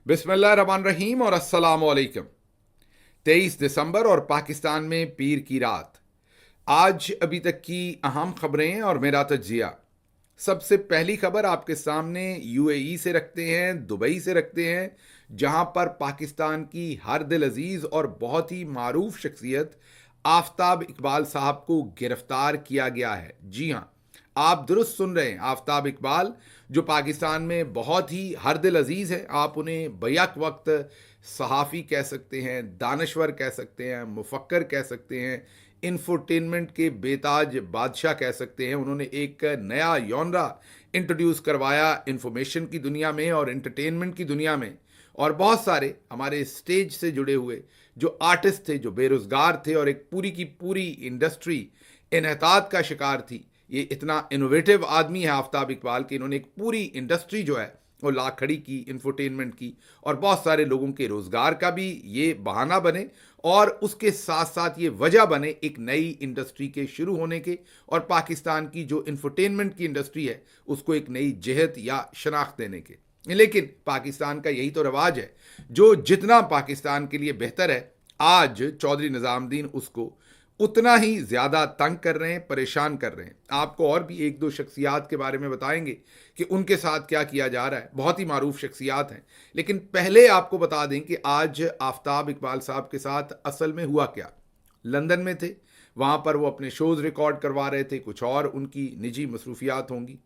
बिस्मिल्लाहिर्रहमानिर्रहीम और अस्सलाम वालेकुम। 23 दिसंबर और पाकिस्तान में पीर की रात। आज अभी तक की अहम खबरें और मेरा तज्जिया। सबसे पहली खबर आपके सामने यूएई से रखते हैं, दुबई से रखते हैं, जहां पर पाकिस्तान की हर दिल अजीज और बहुत ही मारूफ शख्सियत आफ्ताब इकबाल साहब को गिरफ्तार किया गया है। जी हां, आप दुरुस्त सुन रहे हैं। आफ्ताब इकबाल जो पाकिस्तान में बहुत ही हर दिल अजीज है, आप उन्हें बैक वक्त सहाफ़ी कह सकते हैं, दानश्वर कह सकते हैं, मुफक्कर कह सकते हैं, इन्फोटेनमेंट के बेताज बादशाह कह सकते हैं। उन्होंने एक नया जॉनरा इंट्रोड्यूस करवाया इंफॉर्मेशन की दुनिया में और एंटरटेनमेंट की दुनिया में। और बहुत सारे हमारे स्टेज से जुड़े हुए जो आर्टिस्ट थे, जो बेरोज़गार थे, और एक पूरी की पूरी इंडस्ट्री इन्हताद का शिकार थी। ये इतना इनोवेटिव आदमी है आफ्ताब इकबाल कि इन्होंने एक पूरी इंडस्ट्री जो है वो ला खड़ी की इंफोटेनमेंट की, और बहुत सारे लोगों के रोज़गार का भी ये बहाना बने और उसके साथ साथ ये वजह बने एक नई इंडस्ट्री के शुरू होने के, और पाकिस्तान की जो इंफोटेनमेंट की इंडस्ट्री है उसको एक नई जहत या शनाख्त देने के। लेकिन पाकिस्तान का यही तो रवाज है, जो जितना पाकिस्तान के लिए बेहतर है, आज चौधरी निज़ामुद्दीन उसको उतना ही ज़्यादा तंग कर रहे हैं, परेशान कर रहे हैं। आपको और भी एक दो शख्सियात के बारे में बताएंगे कि उनके साथ क्या किया जा रहा है। बहुत ही मारूफ शख्सियात हैं। लेकिन पहले आपको बता दें कि आज आफ्ताब इकबाल साहब के साथ असल में हुआ क्या। लंदन में थे, वहाँ पर वो अपने शोज़ रिकॉर्ड करवा रहे थे, कुछ और उनकी निजी मसरूफियात होंगी।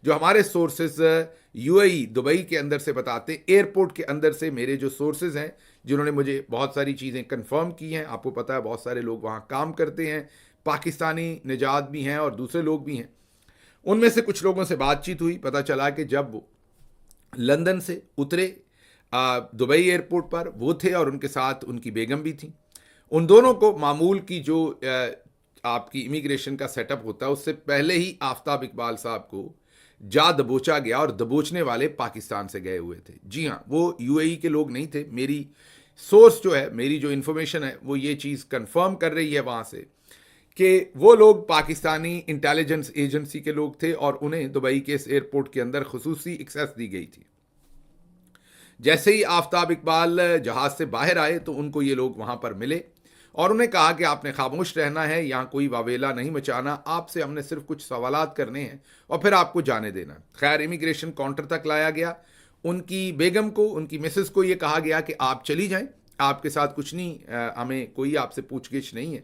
जो हमारे सोर्सेज यूएई दुबई के अंदर से बताते, एयरपोर्ट के अंदर से मेरे जो सोर्सेज हैं, जिन्होंने मुझे बहुत सारी चीज़ें कंफर्म की हैं। आपको पता है बहुत सारे लोग वहाँ काम करते हैं, पाकिस्तानी निजात भी हैं और दूसरे लोग भी हैं। उनमें से कुछ लोगों से बातचीत हुई, पता चला कि जब वो लंदन से उतरे दुबई एयरपोर्ट पर, वो थे और उनके साथ उनकी बेगम भी थी। उन दोनों को मामूल की जो आपकी इमिग्रेशन का सेटअप होता है उससे पहले ही आफ्ताब इकबाल साहब को जा दबोचा गया, और दबोचने वाले पाकिस्तान से गए हुए थे। जी हाँ, वो यूएई के लोग नहीं थे। मेरी सोर्स जो है, मेरी जो इन्फॉर्मेशन है, वो ये चीज़ कंफर्म कर रही है वहाँ से कि वो लोग पाकिस्तानी इंटेलिजेंस एजेंसी के लोग थे और उन्हें दुबई के इस एयरपोर्ट के अंदर खुसूसी एक्सेस दी गई थी। जैसे ही आफ्ताब इकबाल जहाज़ से बाहर आए तो उनको ये लोग वहाँ पर मिले और उन्हें कहा कि आपने खामोश रहना है, यहाँ कोई वावेला नहीं मचाना, आपसे हमने सिर्फ कुछ सवालात करने हैं और फिर आपको जाने देना। खैर, इमिग्रेशन काउंटर तक लाया गया। उनकी बेगम को, उनकी मिसेस को ये कहा गया कि आप चली जाएं, आपके साथ कुछ नहीं, हमें कोई आपसे पूछगिछ नहीं है।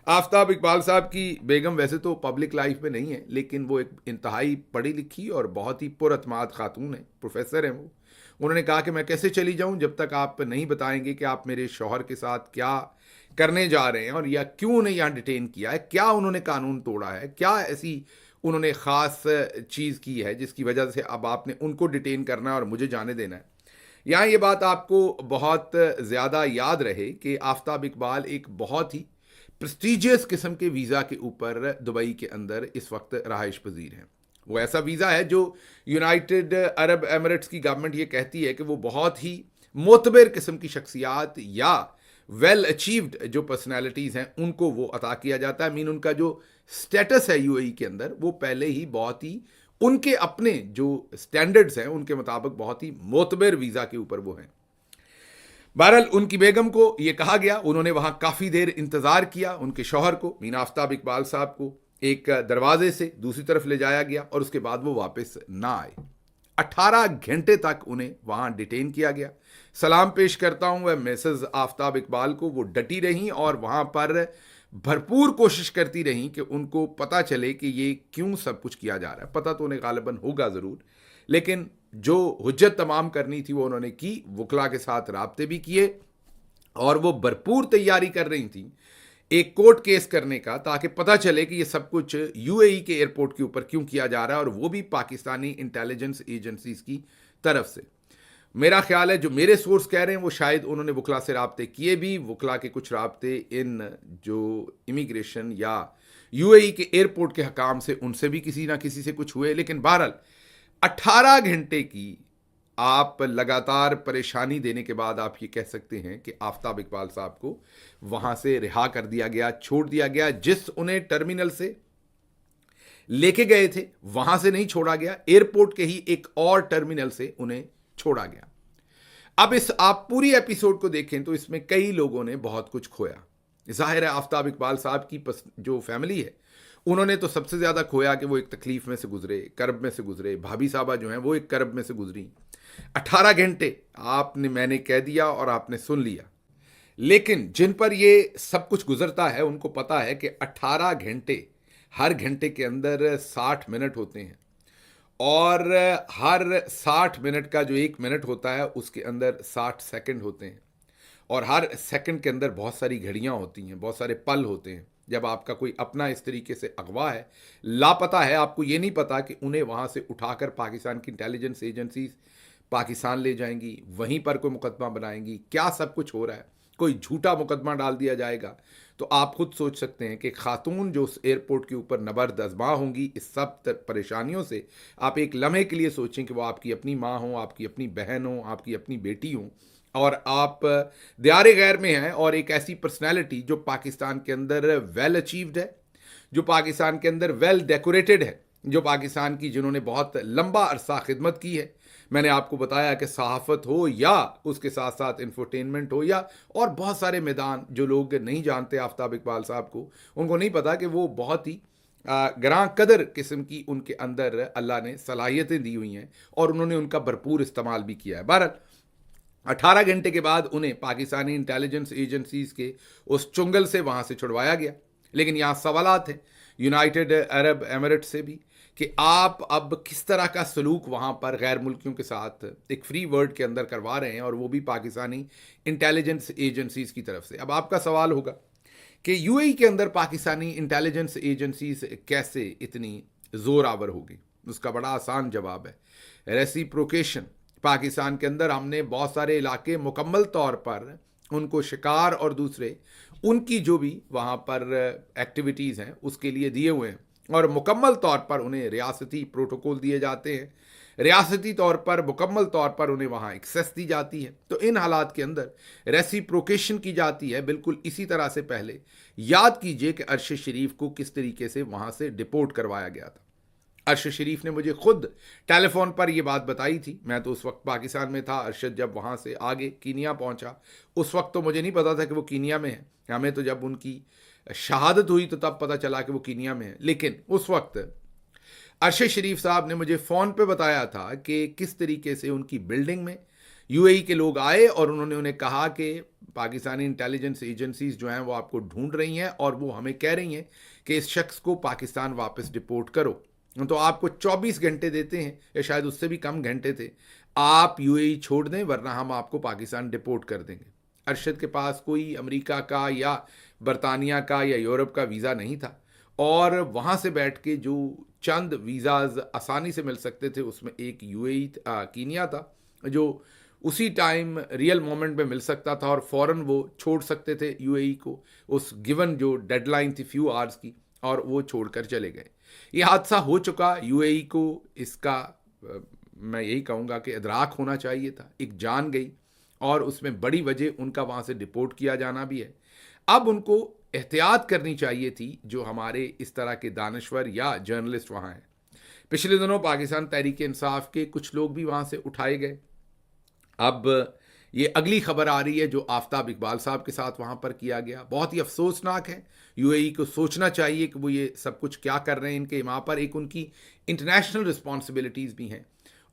आफ्ताब इकबाल साहब की बेगम वैसे तो पब्लिक लाइफ में नहीं है, लेकिन वो एक इंतहाई पढ़ी लिखी और बहुत ही पुरअतमाद खातून है, प्रोफेसर हैं वो। उन्होंने कहा कि मैं कैसे चली जाऊं जब तक आप नहीं बताएंगे कि आप मेरे शौहर के साथ क्या करने जा रहे हैं और या क्यों उन्हें यहाँ डिटेन किया है, क्या उन्होंने कानून तोड़ा है, क्या ऐसी उन्होंने ख़ास चीज़ की है जिसकी वजह से अब आपने उनको डिटेन करना है और मुझे जाने देना है। यहाँ ये बात आपको बहुत ज़्यादा याद रहे कि आफ्ताब इकबाल एक बहुत ही प्रेस्टिजियस किस्म के वीज़ा के ऊपर दुबई के अंदर इस वक्त रहाइश पजीर हैं। वो ऐसा वीज़ा है जो यूनाइटेड अरब एमिरेट्स की गवर्नमेंट ये कहती है कि वो बहुत ही मोतबर किस्म की शख्सियात या वेल अचीव्ड जो पर्सनैलिटीज़ हैं उनको वो अता किया जाता है। मीन उनका जो स्टेटस है यूएई के अंदर वो पहले ही बहुत ही उनके अपने जो स्टैंडर्ड्स हैं उनके मुताबिक बहुत ही मोतबर वीज़ा के ऊपर वो हैं। बहरहाल उनकी बेगम को ये कहा गया, उन्होंने वहाँ काफ़ी देर इंतज़ार किया। उनके शौहर को, मीन आफ्ताब इकबाल साहब को, एक दरवाजे से दूसरी तरफ ले जाया गया और उसके बाद वो वापस ना आए। 18 घंटे तक उन्हें वहाँ डिटेन किया गया। सलाम पेश करता हूँ वह मिसेस आफ्ताब इकबाल को, वो डटी रहीं और वहाँ पर भरपूर कोशिश करती रहीं कि उनको पता चले कि ये क्यों सब कुछ किया जा रहा है। पता तो उन्हें गालिबन होगा ज़रूर, लेकिन जो हुज्जत तमाम करनी थी वो उन्होंने की। वकला के साथ राब्ते भी किए और वो भरपूर तैयारी कर रही थी एक कोर्ट केस करने का, ताकि पता चले कि ये सब कुछ यूएई के एयरपोर्ट के ऊपर क्यों किया जा रहा है, और वो भी पाकिस्तानी इंटेलिजेंस एजेंसीज की तरफ से। मेरा ख्याल है जो मेरे सोर्स कह रहे हैं वो शायद उन्होंने वकला से राब्ते किए भी। वकला के कुछ राब्ते इन जो इमिग्रेशन या यूएई के एयरपोर्ट के हकाम से, उनसे भी किसी ना किसी से कुछ हुए। लेकिन बहरहाल 18 घंटे की आप लगातार परेशानी देने के बाद आप ये कह सकते हैं कि आफ्ताब इकबाल साहब को वहाँ से रिहा कर दिया गया, छोड़ दिया गया। जिस उन्हें टर्मिनल से लेके गए थे वहाँ से नहीं छोड़ा गया, एयरपोर्ट के ही एक और टर्मिनल से उन्हें छोड़ा गया। अब इस आप पूरी एपिसोड को देखें तो इसमें कई लोगों ने बहुत कुछ खोया। ज़ाहिर है आफ्ताब इकबाल साहब की जो फैमिली है, उन्होंने तो सबसे ज़्यादा खोया कि वो एक तकलीफ़ में से गुजरे, कर्ब में से गुजरे। भाभी साहबा जो हैं वो एक कर्ब में से गुजरी। 18 घंटे मैंने कह दिया और आपने सुन लिया। लेकिन जिन पर ये सब कुछ गुजरता है उनको पता है कि 18 घंटे, हर घंटे के अंदर 60 मिनट होते हैं और हर 60 मिनट का जो 1 मिनट होता है उसके अंदर 60 सेकंड होते हैं और हर सेकंड के अंदर बहुत सारी घड़ियां होती हैं, बहुत सारे पल होते हैं। जब आपका कोई अपना इस तरीके से अगवा है, लापता है, आपको ये नहीं पता कि उन्हें वहाँ से उठाकर पाकिस्तान की इंटेलिजेंस एजेंसीज पाकिस्तान ले जाएंगी, वहीं पर कोई मुकदमा बनाएंगी, क्या सब कुछ हो रहा है, कोई झूठा मुकदमा डाल दिया जाएगा। तो आप खुद सोच सकते हैं कि खातून जो उस एयरपोर्ट के ऊपर नबर्द अज़मा होंगी इस सब परेशानियों से, आप एक लम्हे के लिए सोचें कि वो आपकी अपनी माँ हो, आपकी अपनी बहन हो, आपकी अपनी बेटी हो और आप दियारे गैर में हैं और एक ऐसी पर्सनैलिटी जो पाकिस्तान के अंदर वेल अचीव्ड है, जो पाकिस्तान के अंदर वेल डेकोरेटेड है, जो पाकिस्तान की जिन्होंने बहुत लंबा अरसा खिदमत की है। मैंने आपको बताया कि सहाफ़त हो या उसके साथ साथ इंफोटेनमेंट हो या और बहुत सारे मैदान, जो लोग नहीं जानते आफ्ताब इकबाल साहब को, उनको नहीं पता कि वो बहुत ही ग्रां कदर किस्म की उनके अंदर अल्लाह ने सलाहियतें दी हुई हैं और उन्होंने उनका भरपूर इस्तेमाल भी किया है। बहरहाल 18 घंटे के बाद उन्हें पाकिस्तानी इंटेलिजेंस एजेंसीज के उस चुंगल से वहाँ से छुड़वाया गया। लेकिन यहाँ सवालात हैं यूनाइटेड अरब एमिरेट से भी कि आप अब किस तरह का सलूक वहाँ पर गैर मुल्कियों के साथ एक फ्री वर्ल्ड के अंदर करवा रहे हैं और वो भी पाकिस्तानी इंटेलिजेंस एजेंसीज की तरफ से। अब आपका सवाल होगा कि यूएई के अंदर पाकिस्तानी इंटेलिजेंस एजेंसीज कैसे इतनी ज़ोरावर होगी। उसका बड़ा आसान जवाब है रेसिप्रोकेशन। पाकिस्तान के अंदर हमने बहुत सारे इलाके मुकम्मल तौर पर उनको शिकार और दूसरे उनकी जो भी वहाँ पर एक्टिविटीज़ हैं उसके लिए दिए हुए हैं और मुकम्मल तौर पर उन्हें रियासती प्रोटोकॉल दिए जाते हैं, रियासती तौर पर मुकम्मल तौर पर उन्हें वहाँ एक्सेस दी जाती है। तो इन हालात के अंदर रेसिप्रोकेशन की जाती है। बिल्कुल इसी तरह से पहले याद कीजिए कि अरशद शरीफ को किस तरीके से वहाँ से डिपोर्ट करवाया गया था। अरशद शरीफ ने मुझे खुद टेलीफोन पर यह बात बताई थी। मैं तो उस वक्त पाकिस्तान में था, अरशद जब वहाँ से आगे कीनिया पहुँचा, उस वक्त तो मुझे नहीं पता था कि वो कीनिया में है। हमें तो जब उनकी शहादत हुई तो तब पता चला कि वो कीनिया में है। लेकिन उस वक्त अरशद शरीफ साहब ने मुझे फ़ोन पे बताया था कि किस तरीके से उनकी बिल्डिंग में यूएई के लोग आए और उन्होंने उन्हें कहा कि पाकिस्तानी इंटेलिजेंस एजेंसीज जो हैं वो आपको ढूंढ रही हैं और वो हमें कह रही हैं कि इस शख्स को पाकिस्तान वापस डिपोर्ट करो। तो आपको 24 घंटे देते हैं या शायद उससे भी कम घंटे थे, आप यूएई छोड़ दें वरना हम आपको पाकिस्तान डिपोर्ट कर देंगे। अरशद के पास कोई अमेरिका का या बरतानिया का या यूरोप का वीज़ा नहीं था और वहाँ से बैठ के जो चंद वीज़ाज आसानी से मिल सकते थे उसमें एक यूएई कीनिया था जो उसी टाइम रियल मोमेंट में मिल सकता था और फ़ौरन वो छोड़ सकते थे यूएई को, उस गिवन जो डेडलाइन थी फ्यू आवर्स की, और वो छोड़कर चले गए। ये हादसा हो चुका। यूएई को इसका मैं यही कहूँगा कि इदराक होना चाहिए था। एक जान गई और उसमें बड़ी वजह उनका वहाँ से डिपोर्ट किया जाना भी है। अब उनको एहतियात करनी चाहिए थी जो हमारे इस तरह के दानश्वर या जर्नलिस्ट वहाँ हैं। पिछले दिनों पाकिस्तान तहरीक इंसाफ के कुछ लोग भी वहाँ से उठाए गए। अब ये अगली खबर आ रही है जो आफ्ताब इकबाल साहब के साथ वहाँ पर किया गया, बहुत ही अफसोसनाक है। यूएई को सोचना चाहिए कि वो ये सब कुछ क्या कर रहे हैं। इनके वहाँ पर एक उनकी इंटरनेशनल रिस्पॉन्सिबिलिटीज़ भी हैं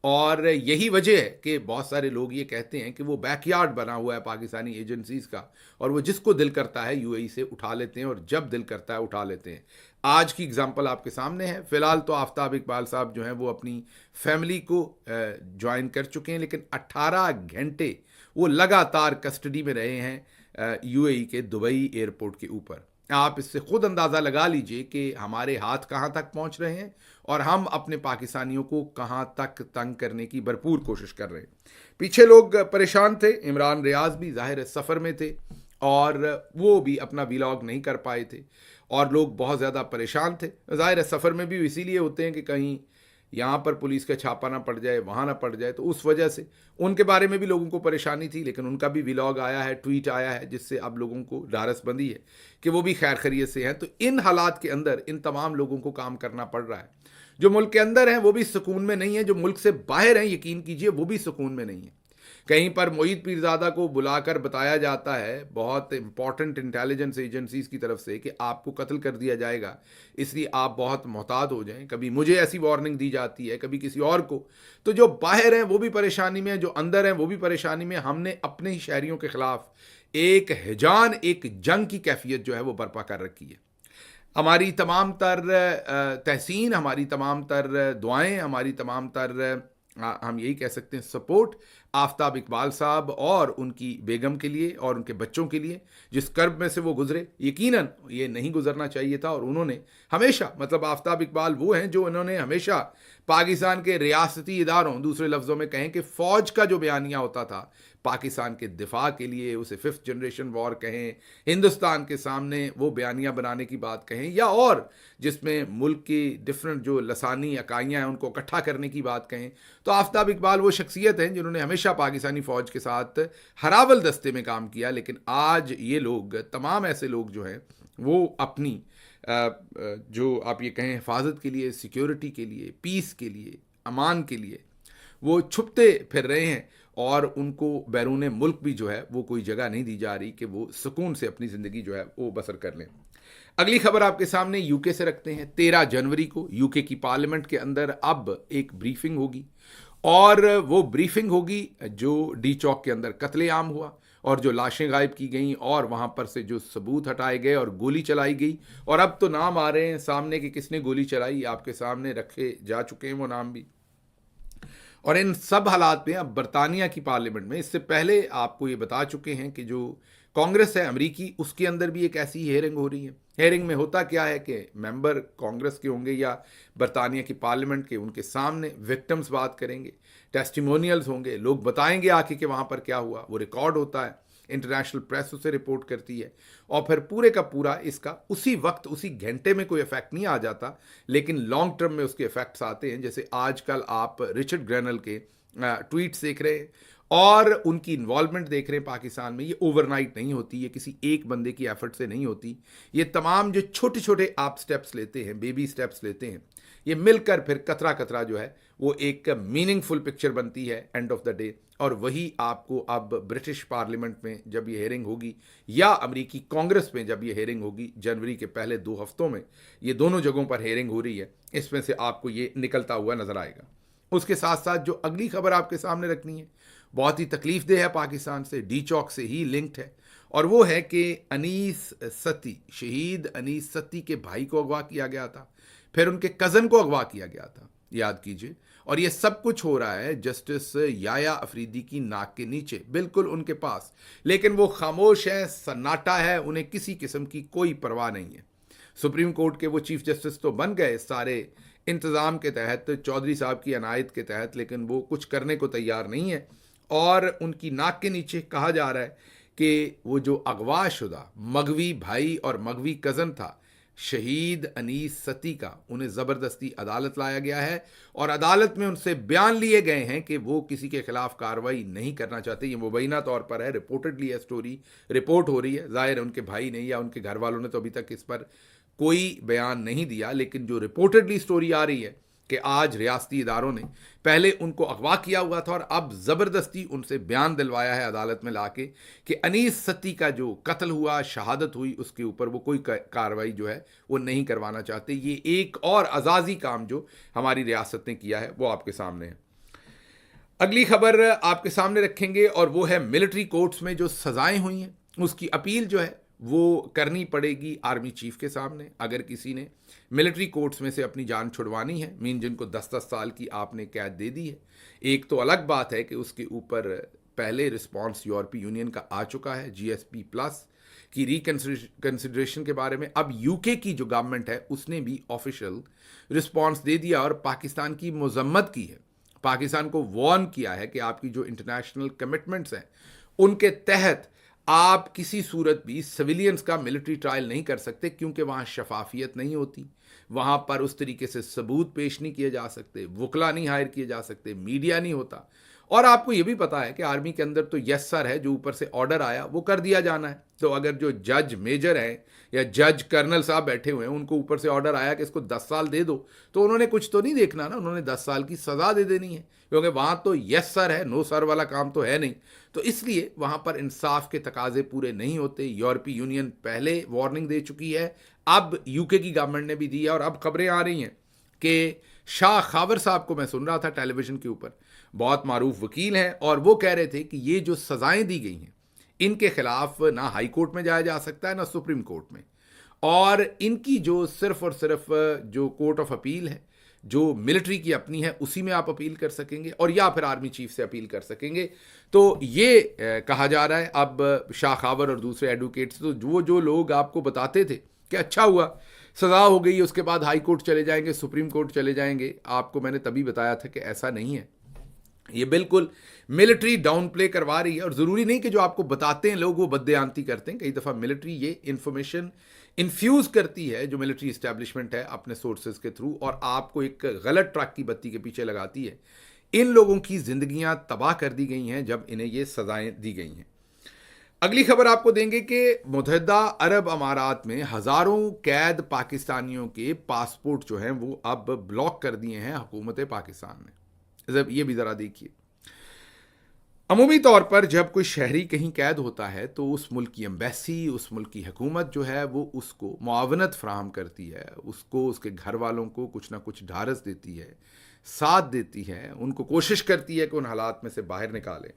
और यही वजह है कि बहुत सारे लोग ये कहते हैं कि वो बैकयार्ड बना हुआ है पाकिस्तानी एजेंसीज़ का और वो जिसको दिल करता है यूएई से उठा लेते हैं और जब दिल करता है उठा लेते हैं। आज की एग्जांपल आपके सामने है। फ़िलहाल तो आफ्ताब इकबाल साहब जो हैं वो अपनी फैमिली को ज्वाइन कर चुके हैं, लेकिन 18 घंटे वो लगातार कस्टडी में रहे हैं यूएई के दुबई एयरपोर्ट के ऊपर। आप इससे खुद अंदाज़ा लगा लीजिए कि हमारे हाथ कहाँ तक पहुँच रहे हैं और हम अपने पाकिस्तानियों को कहाँ तक तंग करने की भरपूर कोशिश कर रहे हैं। पीछे लोग परेशान थे, इमरान रियाज भी ज़ाहिर सफ़र में थे और वो भी अपना व्लॉग नहीं कर पाए थे और लोग बहुत ज़्यादा परेशान थे। ज़ाहिर सफ़र में भी इसीलिए होते हैं कि कहीं यहाँ पर पुलिस का छापा ना पड़ जाए, वहाँ ना पड़ जाए, तो उस वजह से उनके बारे में भी लोगों को परेशानी थी। लेकिन उनका भी व्लॉग आया है, ट्वीट आया है, जिससे अब लोगों को ढारसबंदी है कि वो भी खैर खैरियत से हैं। तो इन हालात के अंदर इन तमाम लोगों को काम करना पड़ रहा है। जो मुल्क के अंदर हैं वो भी सुकून में नहीं है, जो मुल्क से बाहर हैं यकीन कीजिए वो भी सुकून में नहीं है। कहीं पर मोहित पीरजादा को बुलाकर बताया जाता है बहुत इंपॉर्टेंट इंटेलिजेंस एजेंसीज की तरफ से कि आपको कत्ल कर दिया जाएगा, इसलिए आप बहुत मोहतात हो जाएं। कभी मुझे ऐसी वार्निंग दी जाती है, कभी किसी और को। तो जो बाहर हैं वो भी परेशानी में, जो अंदर हैं वो भी परेशानी में। हमने अपने ही शहरियों के खिलाफ एक हिजान, एक जंग की कैफियत जो है वो बर्पा कर रखी है। हमारी तमाम तर तहसीन, हमारी तमाम तर दुआएं, हमारी तमाम तर हम यही कह सकते हैं सपोर्ट आफ्ताब इकबाल साहब और उनकी बेगम के लिए और उनके बच्चों के लिए, जिस कर्ब में से वो गुजरे। यकीनन ये नहीं गुजरना चाहिए था, और उन्होंने हमेशा, मतलब आफ्ताब इकबाल वो हैं जो उन्होंने हमेशा पाकिस्तान के रियासती इदारों, दूसरे लफ्ज़ों में कहें कि फ़ौज का जो बयानिया होता था पाकिस्तान के दिफा के लिए, उसे 5th जनरेशन वॉर कहें, हिंदुस्तान के सामने वो बयानिया बनाने की बात कहें, या और जिसमें मुल्क की डिफरेंट जो लसानी इकाइयाँ हैं उनको इकट्ठा करने की बात कहें, तो आफ्ताब इकबाल वो शख्सियत हैं जिन्होंने हमेशा पाकिस्तानी फ़ौज के साथ हरावल दस्ते में काम किया। लेकिन आज ये लोग, तमाम ऐसे लोग जो हैं वो अपनी जो आप ये कहें हिफाजत के लिए, सिक्योरिटी के लिए, पीस के लिए, अमान के लिए वो छुपते फिर रहे हैं, और उनको बैरून मुल्क भी जो है वो कोई जगह नहीं दी जा रही कि वो सुकून से अपनी ज़िंदगी जो है वो बसर कर लें। अगली खबर आपके सामने यूके से रखते हैं। 13 जनवरी को यूके की पार्लियामेंट के अंदर अब एक ब्रीफिंग होगी, और वो ब्रीफिंग होगी जो डी चौक के अंदर कत्लेआम हुआ और जो लाशें गायब की गई और वहाँ पर से जो सबूत हटाए गए और गोली चलाई गई, और अब तो नाम आ रहे हैं सामने कि किसने गोली चलाई, आपके सामने रखे जा चुके हैं वो नाम भी। और इन सब हालात में अब बरतानिया की पार्लियामेंट में, इससे पहले आपको ये बता चुके हैं कि जो कांग्रेस है अमरीकी, उसके अंदर भी एक ऐसी हेयरिंग हो रही है। हेयरिंग में होता क्या है कि मेंबर कांग्रेस के होंगे या बरतानिया की पार्लियामेंट के, उनके सामने विक्टिम्स बात करेंगे, टेस्टिमोनियल्स होंगे, लोग बताएंगे आके कि वहाँ पर क्या हुआ, वो रिकॉर्ड होता है, इंटरनेशनल प्रेस उसे रिपोर्ट करती है, और फिर पूरे का पूरा इसका उसी वक्त, उसी घंटे में कोई इफेक्ट नहीं आ जाता, लेकिन लॉन्ग टर्म में उसके इफेक्ट्स आते हैं। जैसे आजकल आप रिचर्ड ग्रेनल के ट्वीट्स देख रहे हैं और उनकी इन्वॉल्वमेंट देख रहे हैं पाकिस्तान में। ये ओवरनाइट नहीं होती, ये किसी एक बंदे की एफर्ट से नहीं होती। ये तमाम जो छोटे छोटे आप स्टेप्स लेते हैं, बेबी स्टेप्स लेते हैं, ये मिलकर फिर कतरा कतरा जो है वो एक मीनिंगफुल पिक्चर बनती है एंड ऑफ द डे। और वही आपको अब ब्रिटिश पार्लियामेंट में जब ये हेयरिंग होगी, या अमेरिकी कांग्रेस में जब ये हेयरिंग होगी, जनवरी के पहले 2 हफ्तों में ये दोनों जगहों पर हेयरिंग हो रही है, इसमें से आपको ये निकलता हुआ नजर आएगा। उसके साथ साथ जो अगली खबर आपके सामने रखनी है, बहुत ही तकलीफदेह है, पाकिस्तान से, डी चौक से ही लिंक्ड है, और वो है कि अनीस सत्ती, शहीद अनीस सत्ती के भाई को अगवा किया गया था, फिर उनके कज़न को अगवा किया गया था, याद कीजिए। और ये सब कुछ हो रहा है जस्टिस याया अफरीदी की नाक के नीचे, बिल्कुल उनके पास, लेकिन वो खामोश है, सन्नाटा है, उन्हें किसी किस्म की कोई परवाह नहीं है। सुप्रीम कोर्ट के वो चीफ जस्टिस तो बन गए सारे इंतज़ाम के तहत, चौधरी साहब की अनायत के तहत, लेकिन वो कुछ करने को तैयार नहीं है। और उनकी नाक के नीचे कहा जा रहा है कि वो जो अगवा शुदा मगवी भाई और मगवी कज़न था शहीद अनीस सत्ती का, उन्हें ज़बरदस्ती अदालत लाया गया है, और अदालत में उनसे बयान लिए गए हैं कि वो किसी के खिलाफ कार्रवाई नहीं करना चाहते। ये मुबैना तौर पर है, रिपोर्टेडली है, स्टोरी रिपोर्ट हो रही है। ज़ाहिर है उनके भाई ने या उनके घर वालों ने तो अभी तक इस पर कोई बयान नहीं दिया, लेकिन जो रिपोर्टेडली स्टोरी आ रही है कि आज रियासती इदारों ने पहले उनको अगवा किया हुआ था और अब ज़बरदस्ती उनसे बयान दिलवाया है अदालत में लाके कि अनीस सत्ती का जो कत्ल हुआ, शहादत हुई, उसके ऊपर वो कोई कार्रवाई जो है वो नहीं करवाना चाहते। ये एक और अजाजी काम जो हमारी रियासत ने किया है वो आपके सामने है। अगली खबर आपके सामने रखेंगे और वो है मिलिट्री कोर्ट्स में जो सजाएं हुई हैं उसकी अपील जो है वो करनी पड़ेगी आर्मी चीफ के सामने। अगर किसी ने मिलिट्री कोर्ट्स में से अपनी जान छुड़वानी है, मीन जिनको 10-10 साल की आपने कैद दे दी है, एक तो अलग बात है कि उसके ऊपर पहले रिस्पांस यूरोपीय यूनियन का आ चुका है GSP प्लस की रिकंसिडरेशन के बारे में। अब यूके की जो गवर्नमेंट है उसने भी ऑफिशियल रिस्पांस दे दिया और पाकिस्तान की मजम्मत की है, पाकिस्तान को वार्न किया है कि आपकी जो इंटरनेशनल कमिटमेंट्स हैं उनके तहत आप किसी सूरत भी सिविलियंस का मिलिट्री ट्रायल नहीं कर सकते, क्योंकि वहाँ शफाफियत नहीं होती, वहाँ पर उस तरीके से सबूत पेश नहीं किए जा सकते, वकला नहीं हायर किए जा सकते, मीडिया नहीं होता, और आपको ये भी पता है कि आर्मी के अंदर तो यस सर है, जो ऊपर से ऑर्डर आया वो कर दिया जाना है। तो अगर जो जज मेजर है या जज कर्नल साहब बैठे हुए हैं, उनको ऊपर से ऑर्डर आया कि इसको 10 साल दे दो, तो उन्होंने कुछ तो नहीं देखना ना, उन्होंने 10 साल की सज़ा दे देनी है, क्योंकि वहाँ तो यस सर है, नो सर वाला काम तो है नहीं। तो इसलिए वहाँ पर इंसाफ के तकाजे पूरे नहीं होते। यूरोपीय यूनियन पहले वार्निंग दे चुकी है, अब यूके की गवर्नमेंट ने भी दी है, और अब खबरें आ रही हैं कि शाह खावर साहब को मैं सुन रहा था टेलीविजन के ऊपर, बहुत मारूफ वकील हैं, और वो कह रहे थे कि ये जो सज़ाएं दी गई हैं इनके खिलाफ ना हाई कोर्ट में जाया जा सकता है ना सुप्रीम कोर्ट में, और इनकी जो सिर्फ और सिर्फ जो कोर्ट ऑफ अपील है, जो मिलिट्री की अपनी है, उसी में आप अपील कर सकेंगे, और या फिर आर्मी चीफ से अपील कर सकेंगे। तो ये कहा जा रहा है अब शाह खावर और दूसरे एडवोकेट्स, तो जो लोग आपको बताते थे कि अच्छा हुआ सज़ा हो गई, उसके बाद हाई कोर्ट चले जाएंगे, सुप्रीम कोर्ट चले जाएंगे, आपको मैंने तभी बताया था कि ऐसा नहीं है। ये बिल्कुल मिलिट्री डाउन प्ले करवा रही है, और ज़रूरी नहीं कि जो आपको बताते हैं लोग वो बदयांती करते हैं। कई दफ़ा मिलिट्री ये इन्फॉर्मेशन इन्फ्यूज़ करती है, जो मिलिट्री इस्टेब्लिशमेंट है, अपने सोर्सेज के थ्रू, और आपको एक गलत ट्रैक की बत्ती के पीछे लगाती है। इन लोगों की ज़िंदगियां तबाह कर दी गई हैं जब इन्हें ये सज़ाएं दी गई हैं। अगली खबर आपको देंगे कि मुत्तहिदा अरब अमारात में हज़ारों कैद पाकिस्तानियों के पासपोर्ट जो हैं वो अब ब्लॉक कर दिए हैं हुकूमत पाकिस्तान ने। जब ये भी ज़रा देखिए, अमूमी तौर पर जब कोई शहरी कहीं कैद होता है तो उस मुल्क की एम्बेसी, उस मुल्क की हुकूमत जो है वो उसको मुआवनत फ्राहम करती है, उसको, उसके घर वालों को कुछ ना कुछ ढारस देती है, साथ देती है, उनको कोशिश करती है कि उन हालात में से बाहर निकाले।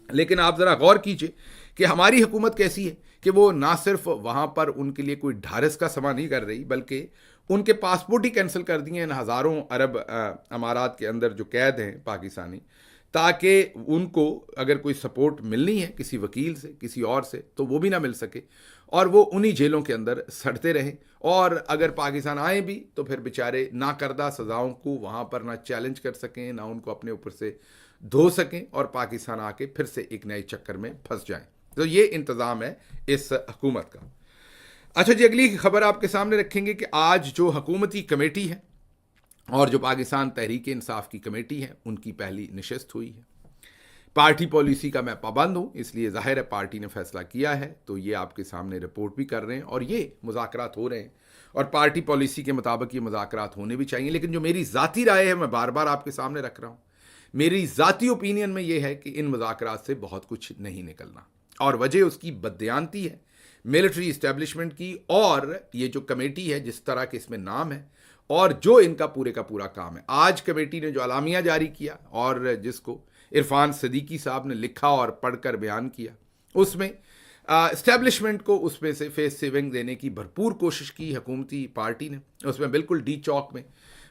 लेकिन आप ज़रा गौर कीजिए कि हमारी हुकूमत कैसी है कि वो ना सिर्फ वहाँ पर उनके लिए कोई ढारस का समा नहीं कर रही, बल्कि उनके पासपोर्ट ही कैंसिल कर दिए इन हज़ारों अरब अमारात के अंदर जो कैद हैं पाकिस्तानी, ताकि उनको अगर कोई सपोर्ट मिलनी है किसी वकील से, किसी और से, तो वो भी ना मिल सके, और वो उन्हीं जेलों के अंदर सड़ते रहें, और अगर पाकिस्तान आए भी तो फिर बेचारे नाकर्दा सज़ाओं को वहाँ पर ना चैलेंज कर सकें, ना उनको अपने ऊपर से धो सकें, और पाकिस्तान आके फिर से एक नए चक्कर में फंस जाएं। तो ये इंतज़ाम है इस हुकूमत का। अच्छा जी, अगली खबर आपके सामने रखेंगे कि आज जो हुकूमती कमेटी है और जो पाकिस्तान तहरीक इंसाफ की कमेटी है, उनकी पहली नशस्त हुई है। पार्टी पॉलिसी का मैं पाबंद हूँ, इसलिए जाहिर है पार्टी ने फैसला किया है, तो ये आपके सामने रिपोर्ट भी कर रहे हैं, और ये मुज़ाकरात हो रहे हैं, और पार्टी पॉलिसी के मुताबिक ये मुज़ाकरात होने भी चाहिए। लेकिन जो मेरी ज़ाती राय है मैं बार बार आपके सामने रख रहा हूँ, मेरी ज़ाती ओपिनियन में ये है कि इन मुज़ाकरात से बहुत कुछ नहीं निकलना, और वजह उसकी बदयांती है मिलिट्री इस्टेब्लिशमेंट की, और ये जो कमेटी है जिस तरह के इसमें नाम है, और जो इनका पूरे का पूरा काम है। आज कमेटी ने जो अलामिया जारी किया और जिसको इरफान सदीकी साहब ने लिखा और पढ़कर बयान किया, उसमें इस्टेब्लिशमेंट को उसमें से फेस सेविंग देने की भरपूर कोशिश की हुकूमती पार्टी ने। उसमें बिल्कुल डी चौक में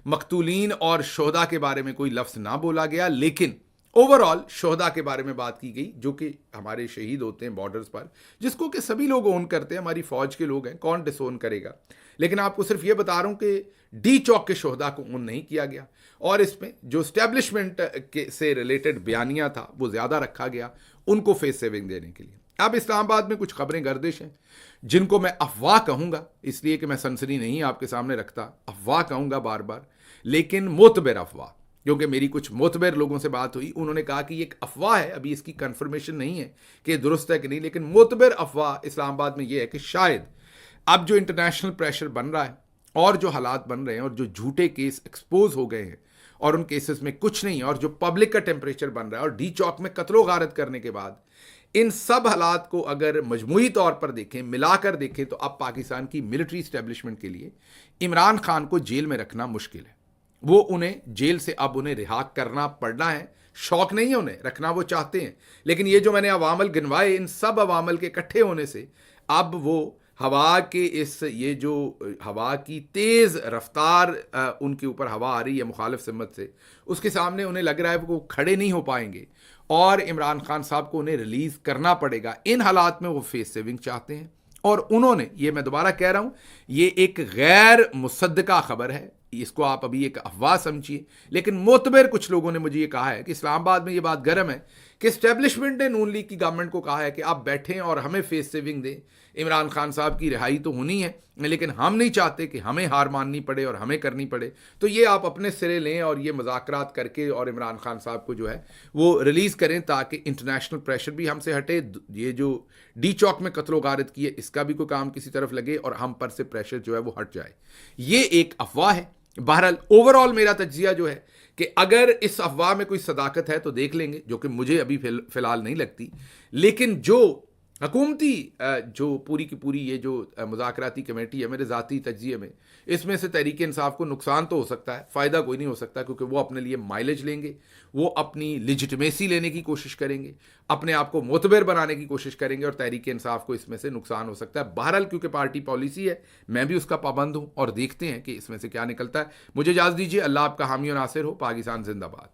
मकतूलीन और शोहदा के बारे में कोई लफ्ज़ ना बोला गया, लेकिन ओवरऑल शोहदा के बारे में बात की गई, जो कि हमारे शहीद होते हैं बॉर्डर्स पर, जिसको कि सभी लोग ओन करते हैं, हमारी फ़ौज के लोग हैं, कौन डिसोन करेगा। लेकिन आपको सिर्फ ये बता रहा हूँ कि डी चौक के शोहदा को ओन नहीं किया गया, और इसमें जो स्टैब्लिशमेंट के से रिलेटेड बयानिया था वो ज़्यादा रखा गया उनको फेस सेविंग देने के लिए। अब इस्लामाबाद में कुछ खबरें गर्दिश हैं जिनको मैं अफवाह कहूँगा, इसलिए कि मैं सनसनी नहीं आपके सामने रखता, अफवाह कहूँगा बार बार, लेकिन मोतबर अफवाह, क्योंकि मेरी कुछ मोतबर लोगों से बात हुई, उन्होंने कहा कि ये एक अफवाह है, अभी इसकी कन्फर्मेशन नहीं है कि दुरुस्त है कि नहीं, लेकिन मोतबर अफवाह इस्लामाबाद में ये है कि शायद अब जो इंटरनेशनल प्रेशर बन रहा है और जो हालात बन रहे हैं और जो झूठे केस एक्सपोज हो गए हैं और उन केसेस में कुछ नहीं, और जो पब्लिक का टेम्परेचर बन रहा है, और डी चौक में कत्लो गारत करने के बाद, इन सब हालात को अगर मजमूई तौर पर देखें, मिलाकर देखें, तो अब पाकिस्तान की मिलिट्री इस्टेब्लिशमेंट के लिए इमरान खान को जेल में रखना मुश्किल है। वो उन्हें जेल से अब उन्हें रिहा करना पड़ना है, शौक नहीं है उन्हें रखना, वो चाहते हैं, लेकिन ये जो मैंने अवामल गिनवाए, इन सब अवामल के इकट्ठे होने से अब वो हवा के ये जो हवा की तेज़ रफ्तार उनके ऊपर हवा आ रही है मुखालिफ सिमत से, उसके सामने उन्हें लग रहा है वो खड़े नहीं हो पाएंगे, और इमरान खान साहब को उन्हें रिलीज़ करना पड़ेगा। इन हालात में वो फेस सेविंग चाहते हैं, और उन्होंने, ये मैं दोबारा कह रहा हूँ, ये एक गैर मुसद्दका खबर है, इसको आप अभी एक अफवाह समझिए, लेकिन मोतबर कुछ लोगों ने मुझे ये कहा है कि इस्लामाबाद में ये बात गर्म है कि एस्टेब्लिशमेंट ने नून लीग की गवर्नमेंट को कहा है कि आप बैठें और हमें फेस सेविंग दें, इमरान खान साहब की रिहाई तो होनी है, लेकिन हम नहीं चाहते कि हमें हार माननी पड़े और हमें करनी पड़े, तो ये आप अपने सिरे लें और ये मुज़ाकरात करके और इमरान खान साहब को जो है वो रिलीज़ करें, ताकि इंटरनेशनल प्रेशर भी हमसे हटे, ये जो डी चौक में कत्लो गारत की है इसका भी कोई काम किसी तरफ लगे और हम पर से प्रेशर जो है वो हट जाए। ये एक अफवाह है। बहरहाल ओवरऑल मेरा तज्जिया जो है कि अगर इस अफवाह में कोई सदाकत है तो देख लेंगे, जो कि मुझे अभी फ़िलहाल नहीं लगती, लेकिन जो हकूमती जो पूरी की पूरी ये जो मुज़ाकराती कमेटी है, मेरे ज़ाती तज्जिए में इसमें से तहरीक इंसाफ को नुकसान तो हो सकता है, फ़ायदा कोई नहीं हो सकता, क्योंकि वो अपने लिए माइलेज लेंगे, वो अपनी लिजिटमेसी लेने की कोशिश करेंगे, अपने आप को मोतबर बनाने की कोशिश करेंगे, और तहरीक इंसाफ को इसमें से नुकसान हो सकता है। बहरहाल क्योंकि पार्टी पॉलिसी है, मैं भी उसका पाबंद हूँ और देखते हैं कि इसमें से क्या निकलता है। मुझे इजाज़त दीजिए। अल्लाह आपका हामी और नासिर हो। पाकिस्तान जिंदाबाद।